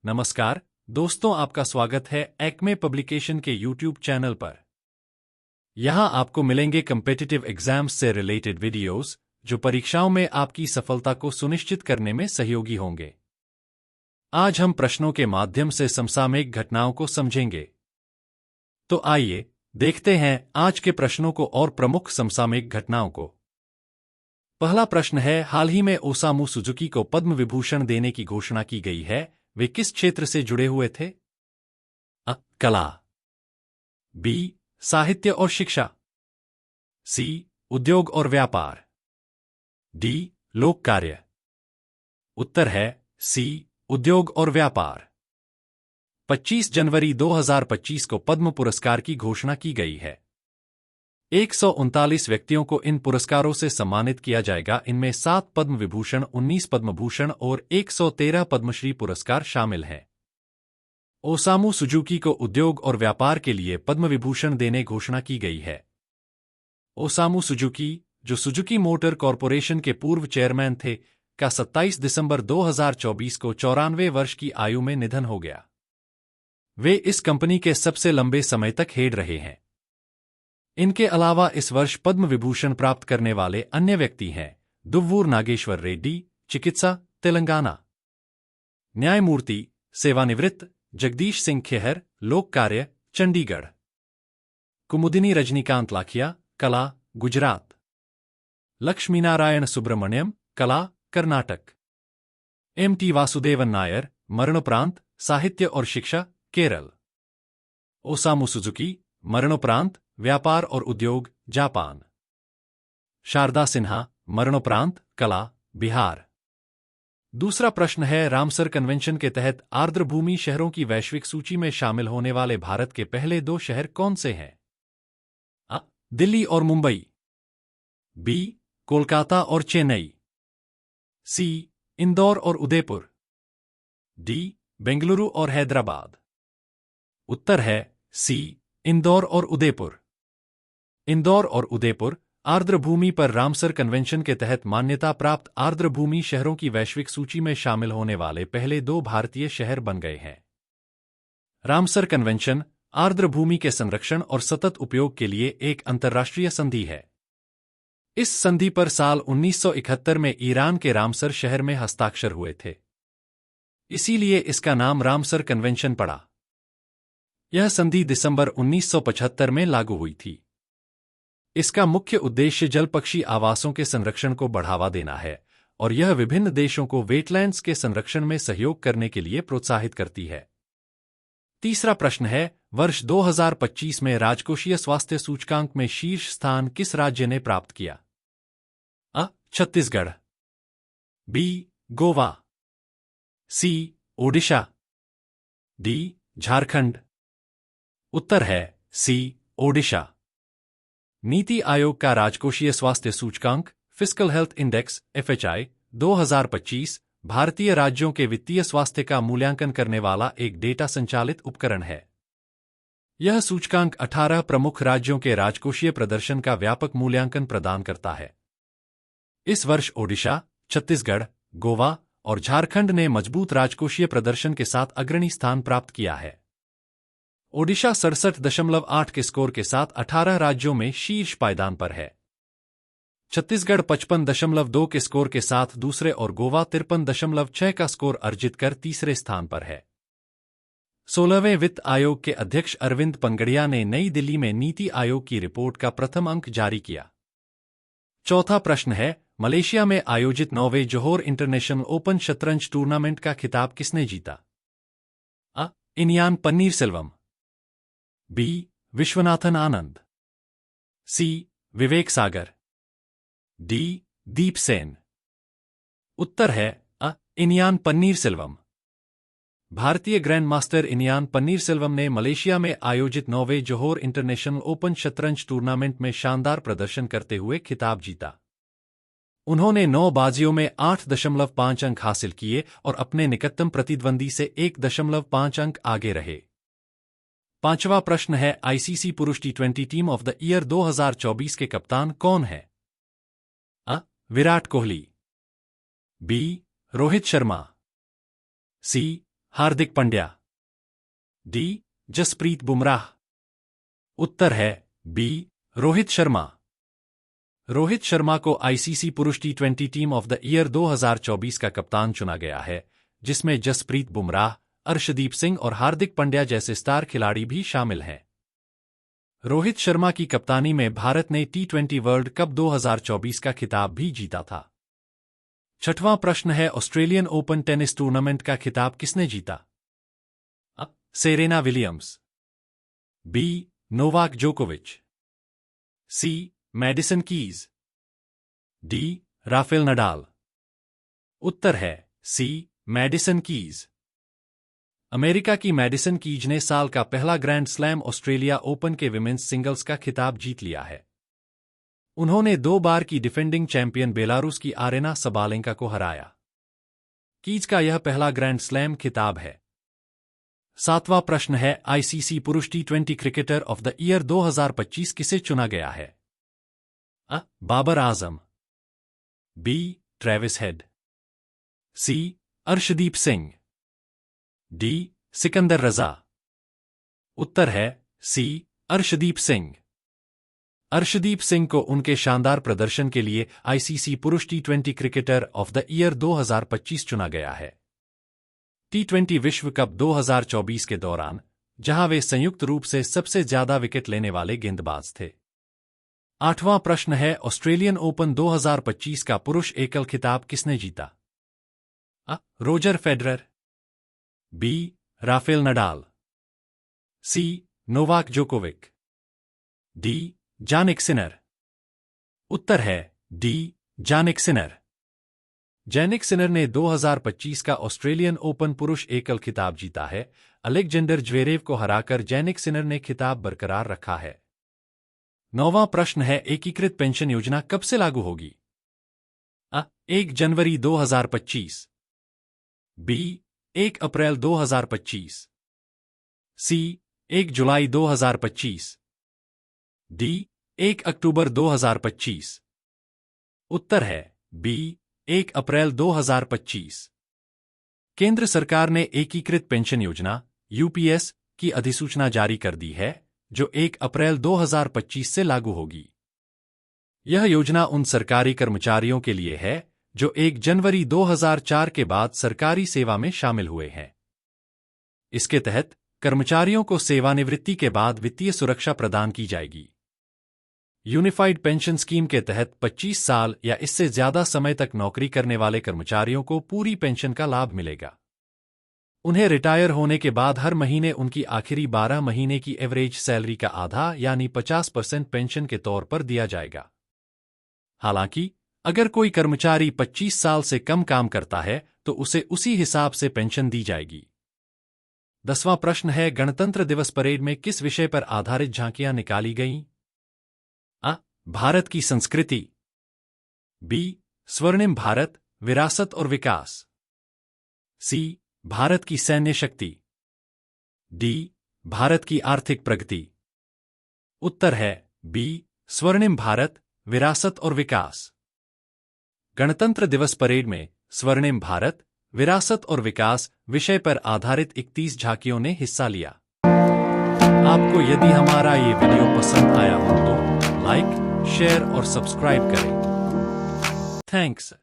नमस्कार दोस्तों, आपका स्वागत है एक्मे पब्लिकेशन के यूट्यूब चैनल पर। यहां आपको मिलेंगे कम्पिटिटिव एग्जाम्स से रिलेटेड वीडियोस जो परीक्षाओं में आपकी सफलता को सुनिश्चित करने में सहयोगी होंगे। आज हम प्रश्नों के माध्यम से समसामयिक घटनाओं को समझेंगे। तो आइए देखते हैं आज के प्रश्नों को और प्रमुख समसामयिक घटनाओं को। पहला प्रश्न है, हाल ही में ओसामू सुजुकी को पद्म विभूषण देने की घोषणा की गई है, वे किस क्षेत्र से जुड़े हुए थे? अ. कला, बी. साहित्य और शिक्षा, सी. उद्योग और व्यापार, डी. लोक कार्य। उत्तर है सी. उद्योग और व्यापार। 25 जनवरी 2025 को पद्म पुरस्कार की घोषणा की गई है। 139 व्यक्तियों को इन पुरस्कारों से सम्मानित किया जाएगा। इनमें 7 पद्म विभूषण, 19 पद्म भूषण और 113 पद्मश्री पुरस्कार शामिल हैं। ओसामू सुजुकी को उद्योग और व्यापार के लिए पद्म विभूषण देने घोषणा की गई है। ओसामू सुजुकी, जो सुजुकी मोटर कॉरपोरेशन के पूर्व चेयरमैन थे, का 27 दिसंबर 2024 को 94 वर्ष की आयु में निधन हो गया। वे इस कंपनी के सबसे लंबे समय तक हेड रहे हैं। इनके अलावा इस वर्ष पद्म विभूषण प्राप्त करने वाले अन्य व्यक्ति हैं दुव्वूर नागेश्वर रेड्डी, चिकित्सा, तेलंगाना। न्यायमूर्ति, सेवानिवृत्त जगदीश सिंह खेहर, लोक कार्य, चंडीगढ़। कुमुदिनी रजनीकांत लाखिया, कला, गुजरात। लक्ष्मीनारायण सुब्रमण्यम, कला, कर्नाटक। एम.टी. वासुदेवन नायर, मरणोपरांत, साहित्य और शिक्षा, केरल। ओसामू सुजुकी, मरणोपरांत, व्यापार और उद्योग, जापान। शारदा सिन्हा, मरणोपरांत, कला, बिहार। दूसरा प्रश्न है, रामसर कन्वेंशन के तहत आर्द्रभूमि शहरों की वैश्विक सूची में शामिल होने वाले भारत के पहले 2 शहर कौन से हैं? अ. दिल्ली और मुंबई, बी. कोलकाता और चेन्नई, सी. इंदौर और उदयपुर, डी. बेंगलुरु और हैदराबाद। उत्तर है सी. इंदौर और उदयपुर। इंदौर और उदयपुर आर्द्रभूमि पर रामसर कन्वेंशन के तहत मान्यता प्राप्त आर्द्रभूमि शहरों की वैश्विक सूची में शामिल होने वाले पहले 2 भारतीय शहर बन गए हैं। रामसर कन्वेंशन आर्द्रभूमि के संरक्षण और सतत उपयोग के लिए एक अंतर्राष्ट्रीय संधि है। इस संधि पर साल 1971 में ईरान के रामसर शहर में हस्ताक्षर हुए थे। इसीलिए इसका नाम रामसर कन्वेंशन पड़ा। यह संधि दिसंबर 1975 में लागू हुई थी। इसका मुख्य उद्देश्य जल पक्षी आवासों के संरक्षण को बढ़ावा देना है और यह विभिन्न देशों को वेटलैंड्स के संरक्षण में सहयोग करने के लिए प्रोत्साहित करती है। तीसरा प्रश्न है, वर्ष 2025 में राजकोषीय स्वास्थ्य सूचकांक में शीर्ष स्थान किस राज्य ने प्राप्त किया? अ. छत्तीसगढ़, बी. गोवा, सी. ओडिशा, डी. झारखंड। उत्तर है सी. ओडिशा। नीति आयोग का राजकोषीय स्वास्थ्य सूचकांक फिस्कल हेल्थ इंडेक्स FHI 2025 भारतीय राज्यों के वित्तीय स्वास्थ्य का मूल्यांकन करने वाला एक डेटा संचालित उपकरण है। यह सूचकांक 18 प्रमुख राज्यों के राजकोषीय प्रदर्शन का व्यापक मूल्यांकन प्रदान करता है। इस वर्ष ओडिशा, छत्तीसगढ़, गोवा और झारखंड ने मजबूत राजकोषीय प्रदर्शन के साथ अग्रणी स्थान प्राप्त किया है। ओडिशा 67.8 के स्कोर के साथ 18 राज्यों में शीर्ष पायदान पर है। छत्तीसगढ़ 55.2 के स्कोर के साथ दूसरे और गोवा 53.6 का स्कोर अर्जित कर तीसरे स्थान पर है। 16वें वित्त आयोग के अध्यक्ष अरविंद पंगड़िया ने नई दिल्ली में नीति आयोग की रिपोर्ट का प्रथम अंक जारी किया। चौथा प्रश्न है, मलेशिया में आयोजित 9वें जोहोर इंटरनेशनल ओपन शतरंज टूर्नामेंट का खिताब किसने जीता? अ. इनियान पन्नीरसेल्वम, बी. विश्वनाथन आनंद, सी. विवेक सागर, डी. दीप सेन। उत्तर है अ. इनियान पन्नीरसेल्वम। भारतीय ग्रैंड मास्टर इनियान पन्नीरसेल्वम ने मलेशिया में आयोजित 9वें जोहोर इंटरनेशनल ओपन शतरंज टूर्नामेंट में शानदार प्रदर्शन करते हुए खिताब जीता। उन्होंने 9 बाजियों में 8.5 अंक हासिल किए और अपने निकटतम प्रतिद्वंदी से 1.5 अंक आगे रहे। पांचवा प्रश्न है, आईसीसी पुरुष T20 team of the year 2024 के कप्तान कौन है? अ. विराट कोहली, बी. रोहित शर्मा, सी. हार्दिक पांड्या। डी जसप्रीत बुमराह। उत्तर है बी रोहित शर्मा। रोहित शर्मा को आईसीसी पुरुष टी20 टीम ऑफ द ईयर 2024 का कप्तान चुना गया है, जिसमें जसप्रीत बुमराह, अर्शदीप सिंह और हार्दिक पांड्या जैसे स्टार खिलाड़ी भी शामिल हैं। रोहित शर्मा की कप्तानी में भारत ने टी20 वर्ल्ड कप 2024 का खिताब भी जीता था। छठवां प्रश्न है, ऑस्ट्रेलियन ओपन टेनिस टूर्नामेंट का खिताब किसने जीता? A Serena Williams, B Novak जोकोविच, C Madison Keys, D Rafael Nadal. उत्तर है सी मैडिसन कीज। अमेरिका की मैडिसन कीज ने साल का पहला ग्रैंड स्लैम ऑस्ट्रेलिया ओपन के विमेंस सिंगल्स का खिताब जीत लिया है। उन्होंने 2 बार की डिफेंडिंग चैंपियन बेलारूस की आरेना सबालेंका को हराया। कीज का यह पहला ग्रैंड स्लैम खिताब है। 7वां प्रश्न है, आईसीसी पुरुष टी20 क्रिकेटर ऑफ द ईयर 2025 किसे चुना गया है? अ Babar Azam, B Travis head, सी अर्शदीप सिंह, डी सिकंदर रजा। उत्तर है सी अर्शदीप सिंह। अर्शदीप सिंह को उनके शानदार प्रदर्शन के लिए आईसीसी पुरुष टी20 क्रिकेटर ऑफ द ईयर 2025 चुना गया है। टी20 विश्व कप 2024 के दौरान, जहां वे संयुक्त रूप से सबसे ज्यादा विकेट लेने वाले गेंदबाज थे। 8वां प्रश्न है, ऑस्ट्रेलियन ओपन 2025 का पुरुष एकल खिताब किसने जीता? A Roger Federer, B Rafael Nadal, C Novak Djokovic, D Jannik Sinner. उत्तर है D Jannik Sinner. Jannik Sinner ने 2025 का ऑस्ट्रेलियन ओपन पुरुष एकल खिताब जीता है। अलेक्जेंडर ज्वेरेव को हराकर जैनिक सिनर ने खिताब बरकरार रखा है। 9वां प्रश्न है, एकीकृत पेंशन योजना कब से लागू होगी? अ 1 जनवरी 2025, बी 1 अप्रैल 2025, सी 1 जुलाई 2025, डी 1 अक्टूबर 2025। उत्तर है बी 1 अप्रैल 2025। केंद्र सरकार ने एकीकृत पेंशन योजना यूपीएस की अधिसूचना जारी कर दी है, जो 1 अप्रैल 2025 से लागू होगी। यह योजना उन सरकारी कर्मचारियों के लिए है जो 1 जनवरी 2004 के बाद सरकारी सेवा में शामिल हुए हैं। इसके तहत कर्मचारियों को सेवानिवृत्ति के बाद वित्तीय सुरक्षा प्रदान की जाएगी। यूनिफाइड पेंशन स्कीम के तहत 25 साल या इससे ज्यादा समय तक नौकरी करने वाले कर्मचारियों को पूरी पेंशन का लाभ मिलेगा। उन्हें रिटायर होने के बाद हर महीने उनकी आखिरी 12 महीने की एवरेज सैलरी का आधा यानी 50% पेंशन के तौर पर दिया जाएगा। हालांकि अगर कोई कर्मचारी 25 साल से कम काम करता है तो उसे उसी हिसाब से पेंशन दी जाएगी। 10वां प्रश्न है, गणतंत्र दिवस परेड में किस विषय पर आधारित झांकियां निकाली गईं? अ भारत की संस्कृति, बी स्वर्णिम भारत विरासत और विकास, सी भारत की सैन्य शक्ति, डी भारत की आर्थिक प्रगति। उत्तर है बी स्वर्णिम भारत विरासत और विकास। गणतंत्र दिवस परेड में स्वर्णिम भारत विरासत और विकास विषय पर आधारित 31 झांकियों ने हिस्सा लिया। आपको यदि हमारा ये वीडियो पसंद आया हो तो लाइक, शेयर और सब्सक्राइब करें। थैंक्स।